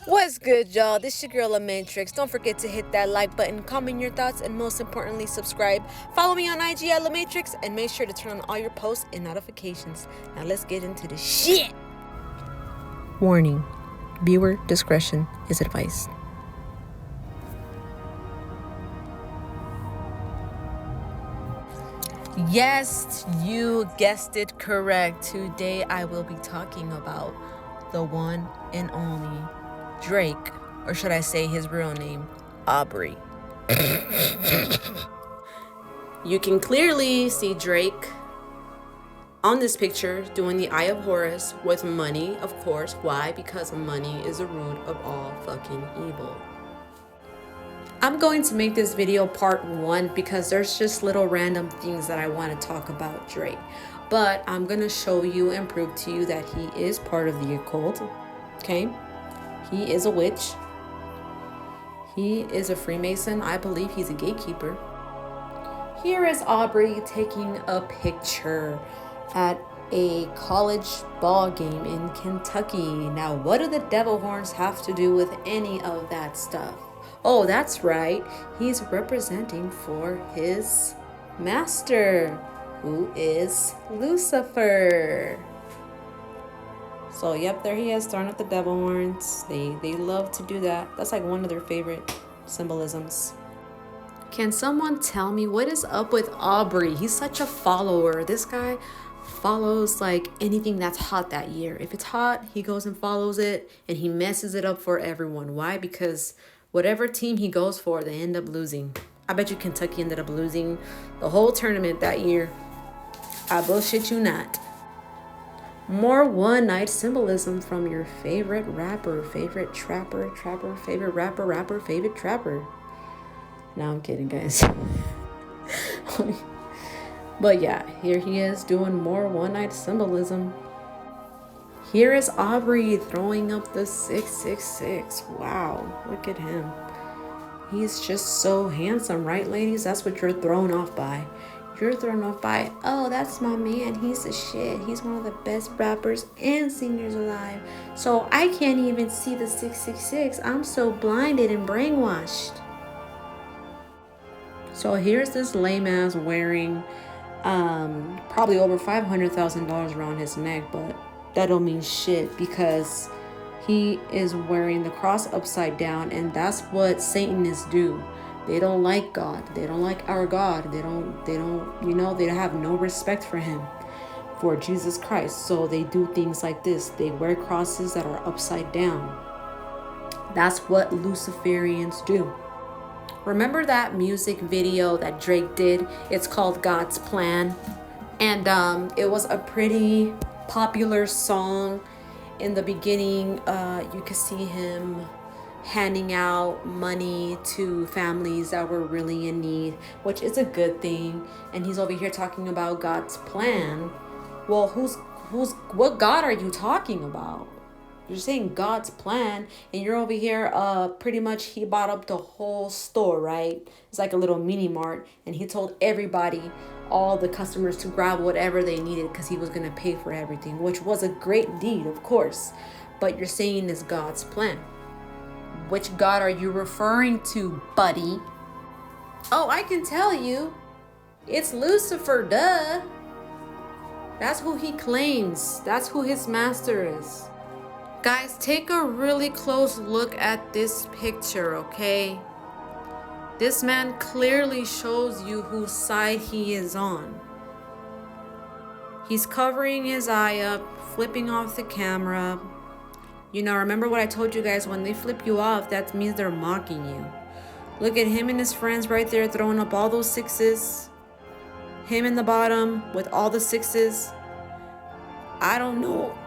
What's good, y'all? This your girl, Matrix. Don't forget to hit that like button, comment your thoughts, and most importantly, subscribe. Follow me on IG at Matrix, and make sure to turn on all your posts and notifications. Now let's get into the shit. Warning: viewer discretion is advised. Yes, you guessed it correct. Today I will be talking about the one and only Drake, or should I say his real name, Aubrey. You can clearly see Drake on this picture doing the Eye of Horus with money, of course. Why? Because money is the root of all fucking evil. I'm going to make this video part 1 because there's just little random things that I want to talk about Drake. But I'm going to show you and prove to you that he is part of the occult. Okay? He is a witch. He is a Freemason. I believe he's a gatekeeper. Here is Aubrey taking a picture at a college ball game in Kentucky. Now, what do the devil horns have to do with any of that stuff? Oh, that's right. He's representing for his master, who is Lucifer. So, yep, there he is, throwing up the devil horns. They love to do that. That's like one of their favorite symbolisms. Can someone tell me what is up with Aubrey? He's such a follower. This guy follows like anything that's hot that year. If it's hot, he goes and follows it, and he messes it up for everyone. Why? Because whatever team he goes for, they end up losing. I bet you Kentucky ended up losing the whole tournament that year. I bullshit you not. More one-night symbolism from your favorite rapper, favorite trapper, favorite rapper, favorite trapper. No, I'm kidding, guys. But yeah, here he is doing more one-night symbolism. Here is Aubrey throwing up the 666. Wow, look at him. He's just so handsome, right, ladies? That's what you're thrown off by. You're thrown off by, oh, that's my man. He's the shit. He's one of the best rappers and singers alive. So I can't even see the 666. I'm so blinded and brainwashed. So here's this lame ass wearing probably over $500,000 around his neck, but that don't mean shit because he is wearing the cross upside down, and that's what Satanists do. They don't like God. They don't like our God. They have no respect for him, for Jesus Christ. So they do things like this. They wear crosses that are upside down. That's what Luciferians do. Remember that music video that Drake did? It's called God's Plan. And it was a pretty popular song. In the beginning, you could see him handing out money to families that were really in need, which is a good thing. And he's over here talking about God's plan. Well, what God are you talking about? You're saying God's plan, and you're over here, pretty much he bought up the whole store, right? It's like a little mini mart, and he told everybody, all the customers, to grab whatever they needed because he was going to pay for everything, which was a great deed, of course. But you're saying it's God's plan. Which God are you referring to, buddy? Oh, I can tell you. It's Lucifer, duh. That's who he claims. That's who his master is. Guys, take a really close look at this picture, okay? This man clearly shows you whose side he is on. He's covering his eye up, flipping off the camera. You know, remember what I told you guys, when they flip you off, that means they're mocking you. Look at him and his friends right there throwing up all those sixes. Him in the bottom with all the sixes. I don't know.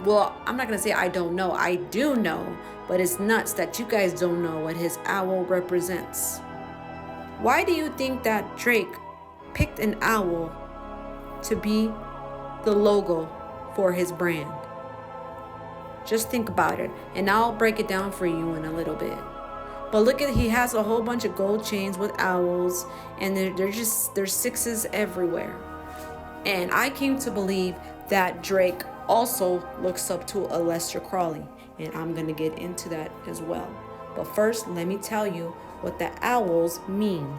Well, I'm not going to say I don't know. I do know. But it's nuts that you guys don't know what his owl represents. Why do you think that Drake picked an owl to be the logo for his brand? Just think about it. And I'll break it down for you in a little bit. But look at, he has a whole bunch of gold chains with owls. And there's sixes everywhere. And I came to believe that Drake also looks up to Aleister Crowley. and I'm gonna get into that as well. But first, let me tell you what the owls mean.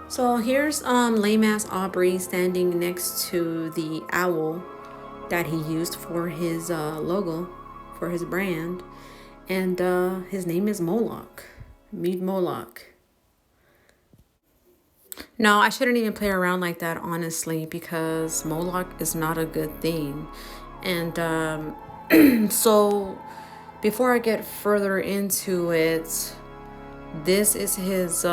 So here's lame ass Aubrey standing next to the owl that he used for his logo, for his brand, and his name is Moloch. Meet Moloch. No, I shouldn't even play around like that, honestly, because Moloch is not a good thing. And so before I get further into it, this is his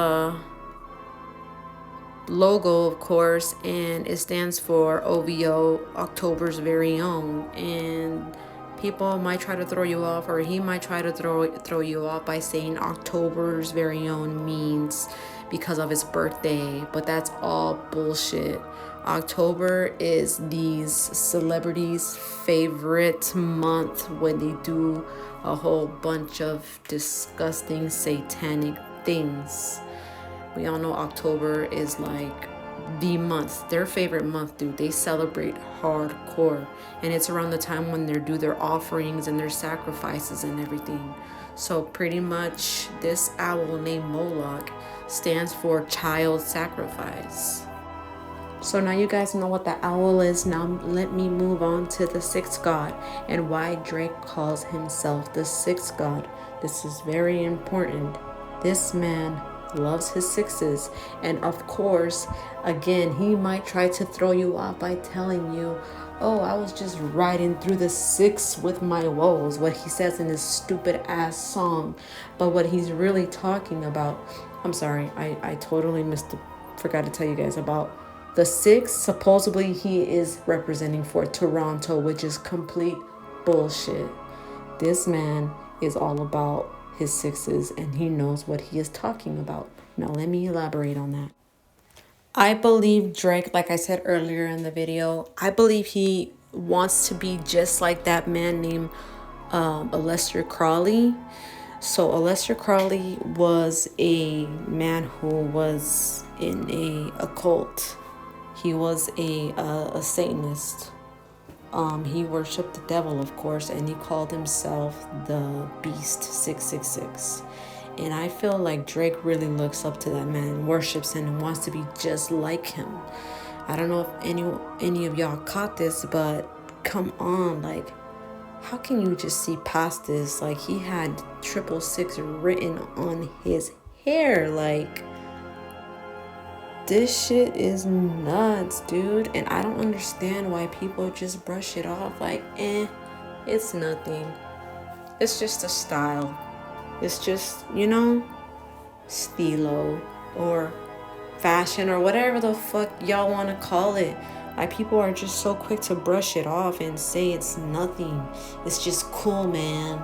logo, of course, and it stands for OVO, October's Very Own. And people might try to throw you off, or he might try to throw you off by saying October's Very Own means because of his birthday, but that's all bullshit. October is these celebrities' favorite month when they do a whole bunch of disgusting satanic things. We all know October is like the month, their favorite month, dude. They celebrate hardcore, and it's around the time when they do their offerings and their sacrifices and everything. So pretty much this owl named Moloch stands for child sacrifice. So now you guys know what the owl is. Now let me move on to the sixth god and why Drake calls himself the sixth god. This is very important. This man loves his sixes, and of course, again, he might try to throw you off by telling you, oh, I was just riding through the six with my woes, what he says in his stupid ass song. But what he's really talking about, I'm sorry, I totally forgot to tell you guys about the six. Supposedly he is representing for Toronto, which is complete bullshit. This man is all about his sixes, and he knows what he is talking about. Now let me elaborate on that. I believe Drake, like I said earlier in the video, I believe he wants to be just like that man named Aleister Crowley. So Aleister Crowley was a man who was in a cult. He was a Satanist. He worshipped the devil, of course, and he called himself the Beast 666. And I feel like Drake really looks up to that man, worships him, and wants to be just like him. I don't know if any of y'all caught this, but come on, like, how can you just see past this? Like, he had 666 written on his hair. Like, this shit is nuts, dude. And I don't understand why people just brush it off like, it's nothing. It's just a style. It's just, stilo or fashion or whatever the fuck y'all want to call it. Like, people are just so quick to brush it off and say it's nothing. It's just cool, man.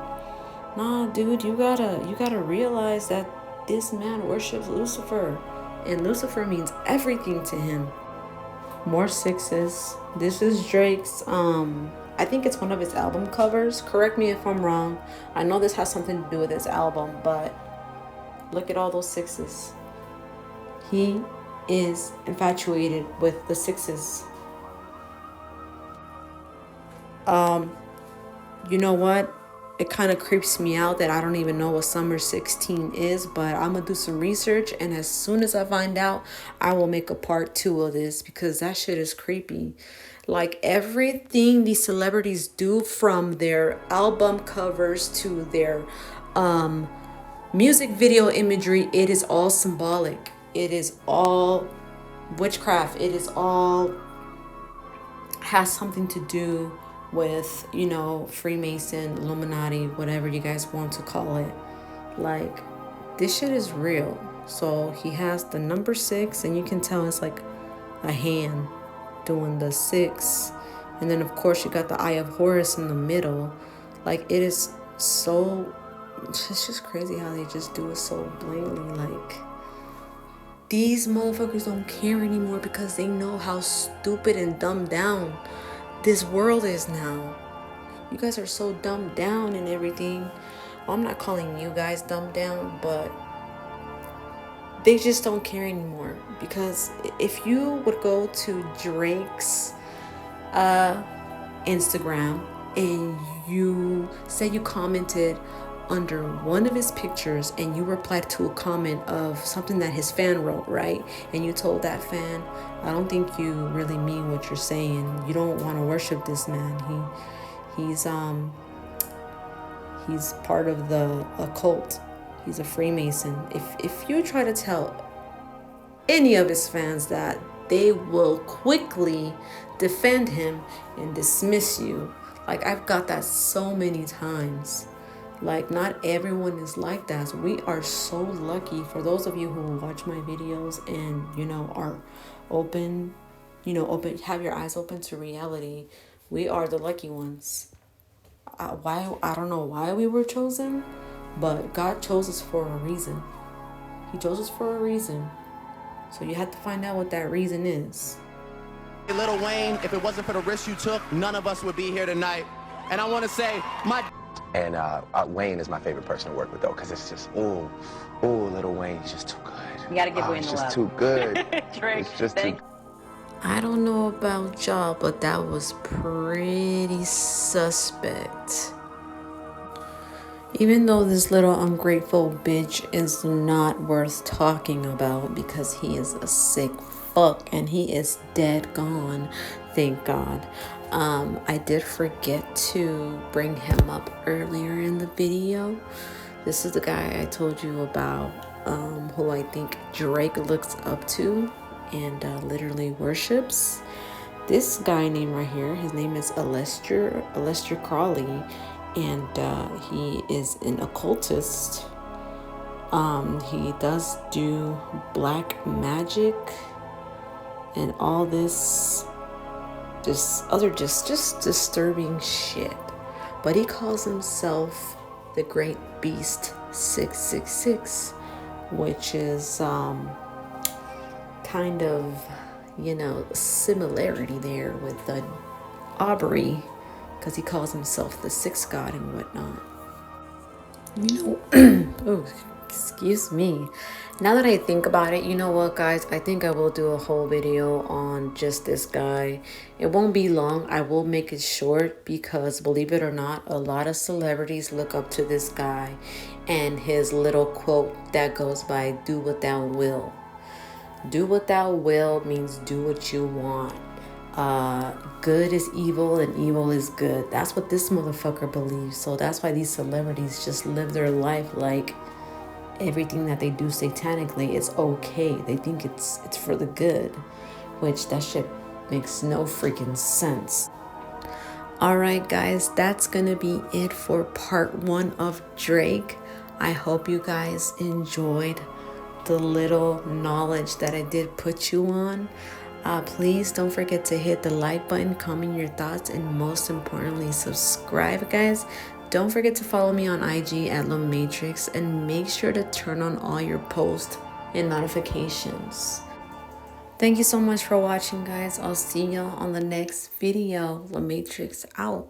Nah, dude, you gotta realize that this man worships Lucifer. And Lucifer means everything to him. More sixes. This is Drake's, I think it's one of his album covers. Correct me if I'm wrong. I know this has something to do with his album, but look at all those sixes. He is infatuated with the sixes. You know what? It kind of creeps me out that I don't even know what Summer 16 is, but I'm gonna do some research, and as soon as I find out, I will make a part 2 of this, because that shit is creepy. Like, everything these celebrities do, from their album covers to their music video imagery, it is all symbolic. It is all witchcraft. It is all has something to do with, Freemason, Illuminati, whatever you guys want to call it. Like, this shit is real. So he has the number 6, and you can tell it's like a hand doing the 6. And then, of course, you got the Eye of Horus in the middle. Like, it is so, it's just crazy how they just do it so blatantly. Like, these motherfuckers don't care anymore because they know how stupid and dumbed down this world is now. You guys are so dumbed down and everything. Well, I'm not calling you guys dumbed down, but they just don't care anymore. Because if you would go to Drake's Instagram, and you said you commented under one of his pictures and you replied to a comment of something that his fan wrote, right? And you told that fan, I don't think you really mean what you're saying. You don't want to worship this man. He's part of the occult. He's a Freemason. If you try to tell any of his fans that, they will quickly defend him and dismiss you. Like, I've got that so many times. Like, not everyone is like that. So we are so lucky. For those of you who watch my videos and, you know, are open, have your eyes open to reality, we are the lucky ones. I don't know why we were chosen, but God chose us for a reason. He chose us for a reason. So you have to find out what that reason is. Lil Wayne, if it wasn't for the risk you took, none of us would be here tonight. And I want to say, And Wayne is my favorite person to work with, though, because it's just, ooh, Lil Wayne, he's just too good. You got to give Wayne the love. It's just too good. Drake, it's just too. I don't know about y'all, but that was pretty suspect. Even though this little ungrateful bitch is not worth talking about because he is a sick fuck and he is dead gone, thank God. I did forget to bring him up earlier in the video. This is the guy I told you about, who I think Drake looks up to and literally worships. This guy named right here, his name is Aleister Crowley, and he is an occultist. He does do black magic and all this just disturbing shit. But he calls himself the Great Beast 666, which is kind of, similarity there with the Aubrey, because he calls himself the sixth god and whatnot. Oh, excuse me. Now that I think about it, you know what, guys? I think I will do a whole video on just this guy. It won't be long. I will make it short because, believe it or not, a lot of celebrities look up to this guy and his little quote that goes by, do what thou will. Do what thou will means do what you want. Good is evil and evil is good. That's what this motherfucker believes. So that's why these celebrities just live their life like everything that they do satanically is okay. They think it's for the good, which that shit makes no freaking sense. Alright guys, that's gonna be it for part 1 of Drake. I hope you guys enjoyed the little knowledge that I did put you on. Please don't forget to hit the like button, comment your thoughts, and most importantly, subscribe, guys. Don't forget to follow me on IG at LaMatrix, and make sure to turn on all your posts and notifications. Thank you so much for watching, guys. I'll see y'all on the next video. LaMatrix out.